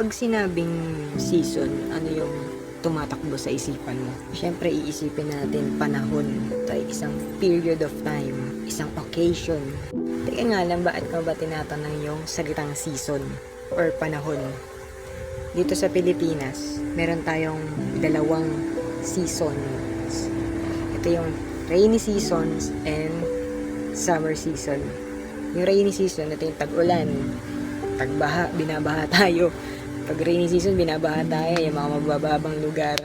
Pag sinabing season, ano yung tumatakbo sa isipan mo? Siyempre, iisipin natin panahon. Ito ay isang period of time, isang occasion. Teka nga lang, bakit ko ba tinatanong yung salitang season or panahon? Dito sa Pilipinas, meron tayong dalawang seasons. Ito yung rainy seasons and summer season. Yung rainy season, ito yung tag-ulan, tagbaha, binabaha tayo. Pag rainy season, binabaha tayo, yung mga mabababang lugar.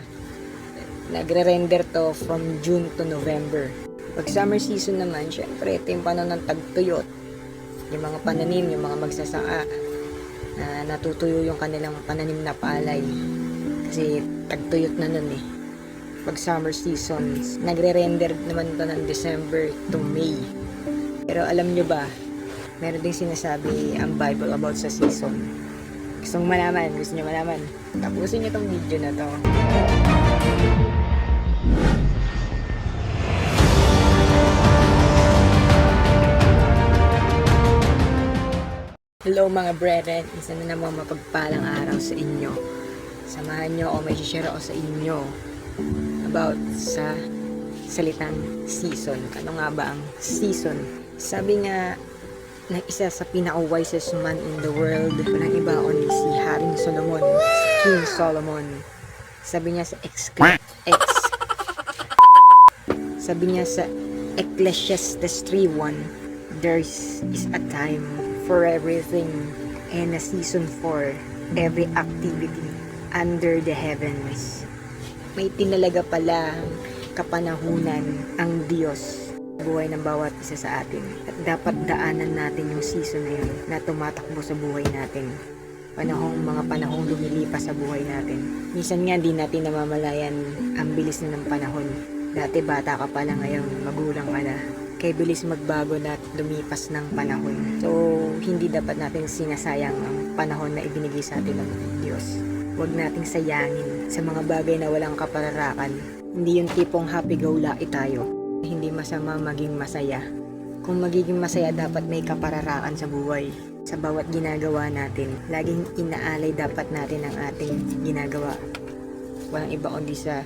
Nagre-render to from June to November. Pag summer season naman, syempre, ito yung panahon ng tagtuyot. Yung mga pananim, yung mga magsasaka, na natutuyo yung kanilang pananim na palay. Kasi tagtuyot na nun eh. Pag summer seasons, nagre-render naman to ng December to May. Pero alam nyo ba, meron ding sinasabi ang Bible about sa season. Gusto nyo malaman, tapusin nyo tong video na to. Hello mga brethren, isa na namang mapagpalang araw sa inyo. Samahan nyo o may share ako sa inyo about sa salitang season. Ano nga ba ang season? Sabi nga ng isa sa pinaka-wisest man in the world, walang iba kundi si Haring Solomon, King Solomon. Sabi niya sa Ecclesiastes 3:1, there is a time for everything and a season for every activity under the heavens. May tinalaga pala kapanahunan ang Diyos buhay ng bawat isa sa atin, at dapat daanan natin yung season na yun na tumatakbo sa buhay natin. Mga panahong lumilipas sa buhay natin. Minsan nga di natin namamalayan ang bilis na ng panahon. Dati bata ka pa lang, ngayon magulang ka na. Kaya bilis magbago na at lumipas ng panahon. So hindi dapat natin sinasayang ang panahon na ibinigay sa atin ng Diyos. Huwag nating sayangin sa mga bagay na walang kapararakan. Hindi yung tipong happy-go-lucky tayo. Hindi masama maging masaya. Kung magiging masaya, dapat may kapararakan sa buhay. Sa bawat ginagawa natin, laging inaalay dapat natin ang ating ginagawa. Walang iba kundi sa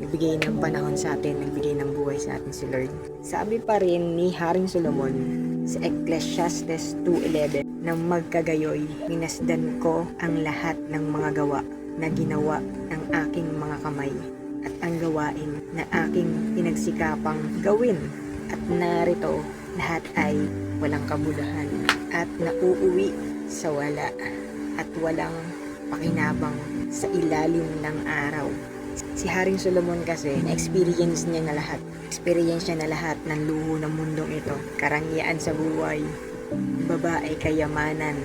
nagbigay ng panahon sa atin, nagbigay ng buhay sa atin si Lord. Sabi pa rin ni Haring Solomon sa Ecclesiastes 2:11, nang magkagayoy, minasdan ko ang lahat ng mga gawa na ginawa ng aking mga kamay, at ang gawain na aking pinagsikapang gawin, at narito lahat ay walang kabuluhan at nauuwi sa wala at walang pakinabang sa ilalim ng araw. Si Haring Solomon kasi, na-experience niya na lahat. Experience niya na lahat ng luho ng mundong ito. Karangyaan sa buhay, babae, kayamanan,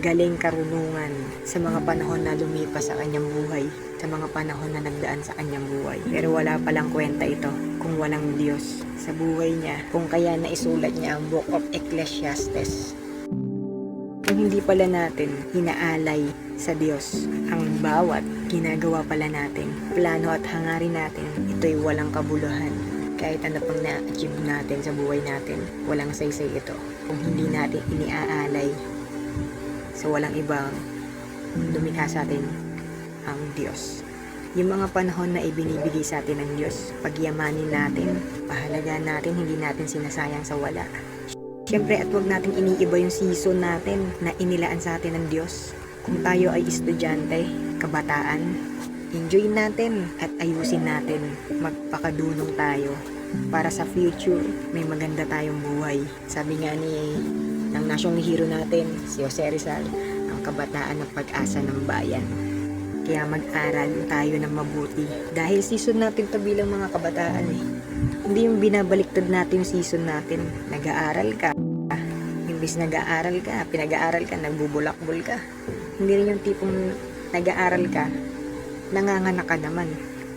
galing, karunungan sa mga panahon na lumipas sa kanyang buhay, sa mga panahon na nagdaan sa kanyang buhay. Pero wala palang kwenta ito kung walang Diyos sa buhay niya, kung kaya naisulat niya ang Book of Ecclesiastes. Kung hindi pala natin inaalay sa Diyos ang bawat ginagawa pala natin, plano at hangarin natin, ito'y walang kabuluhan. Kahit ano pang na-achieve natin sa buhay natin, walang saysay ito kung hindi natin iniaalay sa walang ibang lumikha sa atin, ang Diyos. Yung mga panahon na ibinibigay sa atin ng Diyos, pagyamanin natin, pahalagaan natin, hindi natin sinasayang sa wala. Siyempre, at huwag natin iniiba yung season natin na inilaan sa atin ng Diyos. Kung tayo ay estudyante, kabataan, enjoy natin at ayusin natin. Magpakadunong tayo para sa future may maganda tayong buhay. Sabi nga ng national hero natin, si Jose Rizal, ang kabataan ng pag-asa ng bayan. Kaya mag-aral tayo ng mabuti. Dahil season natin to bilang mga kabataan eh. Hindi yung binabaliktad natin yung season natin. Nag-aaral ka. Imbis nag-aaral ka, pinag-aaral ka, nagbubulakbol ka. Hindi rin yung tipong nag-aaral ka, nanganganak ka naman.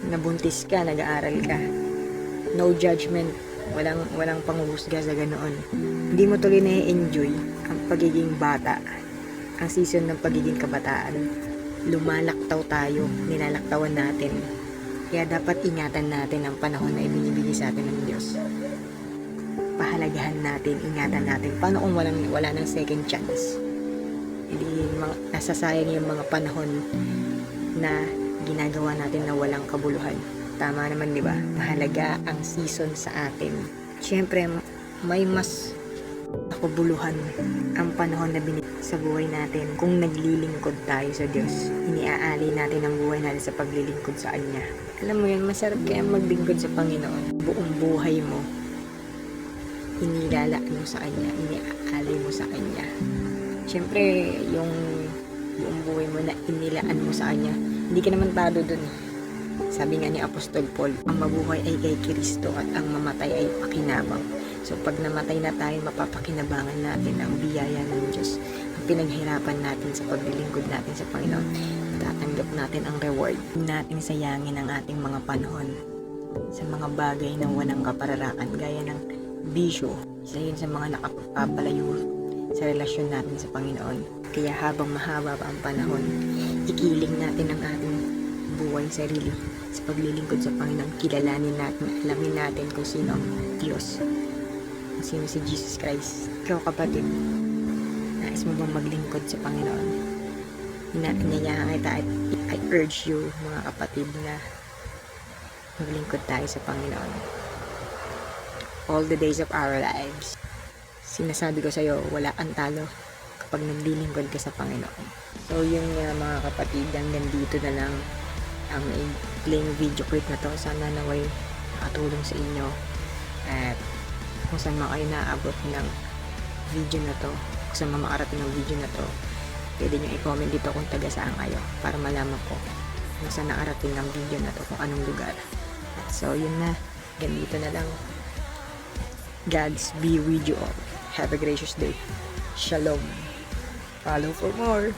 Nabuntis ka, nag-aaral ka. No judgment. Walang panghuhusga sa ganoon. Hindi mo tuloy na-enjoy ang pagiging bata, ang season ng pagiging kabataan. Lumalaktaw tayo, nilalaktawan natin. Kaya dapat ingatan natin ang panahon na ibinibigay sa atin ng Diyos. Pahalagahan natin, ingatan natin. Paano kung wala ng second chance? Hindi nasasayang yung mga panahon na ginagawa natin na walang kabuluhan. Tama naman, di ba? Mahalaga ang season sa atin. Siyempre, may mas nakabuluhan ang panahon na binigay sa buhay natin kung naglilingkod tayo sa Diyos. Iniaalay natin ang buhay natin sa paglilingkod sa Kanya. Alam mo yun, masarap kaya maglingkod sa Panginoon. Buong buhay mo, inilalaan mo sa Kanya, iniaalay mo sa Kanya. Siyempre, yung buong buhay mo na inilaan mo sa Kanya, hindi ka naman talo dun. Sabi nga ni Apostol Paul, ang mabuhay ay kay Kristo at ang mamatay ay pakinabang. So pag namatay na tayo, mapapakinabangan natin ang biyaya ng Diyos. Ang pinaghirapan natin sa paglilingkod natin sa Panginoon, tatanggap natin ang reward. Huwag natin sayangin ang ating mga panahon sa mga bagay na walang kapararakan, gaya ng bisyo. Isa yun sa mga nakapapalayo sa relasyon natin sa Panginoon. Kaya habang mahaba pa ang panahon, ikiling natin ang ating buhay sarili sa paglilingkod sa Panginoon. Kilalanin natin, alamin natin kung sino ang Diyos, kung sino si Jesus Christ. Ikaw kapatid, nais mo bang maglingkod sa Panginoon? Inaanyayahan kita at I urge you mga kapatid na maglingkod tayo sa Panginoon all the days of our lives. Sinasabi ko sa'yo, wala kang talo kapag naglilingkod ka sa Panginoon. So yun nga mga kapatid, hanggang dito na lang ang playing video clip na to. Sana naway nakatulong sa inyo, at kung saan mga kayo naaabot ng video na to, kung saan makarating ng video na to, pwede nyo i-comment dito kung taga saan kayo para malaman ko kung saan nakarating ng video na to, kung anong lugar. So yun na, ganito na lang. God's be with you all. Have a gracious day. Shalom. Follow for more.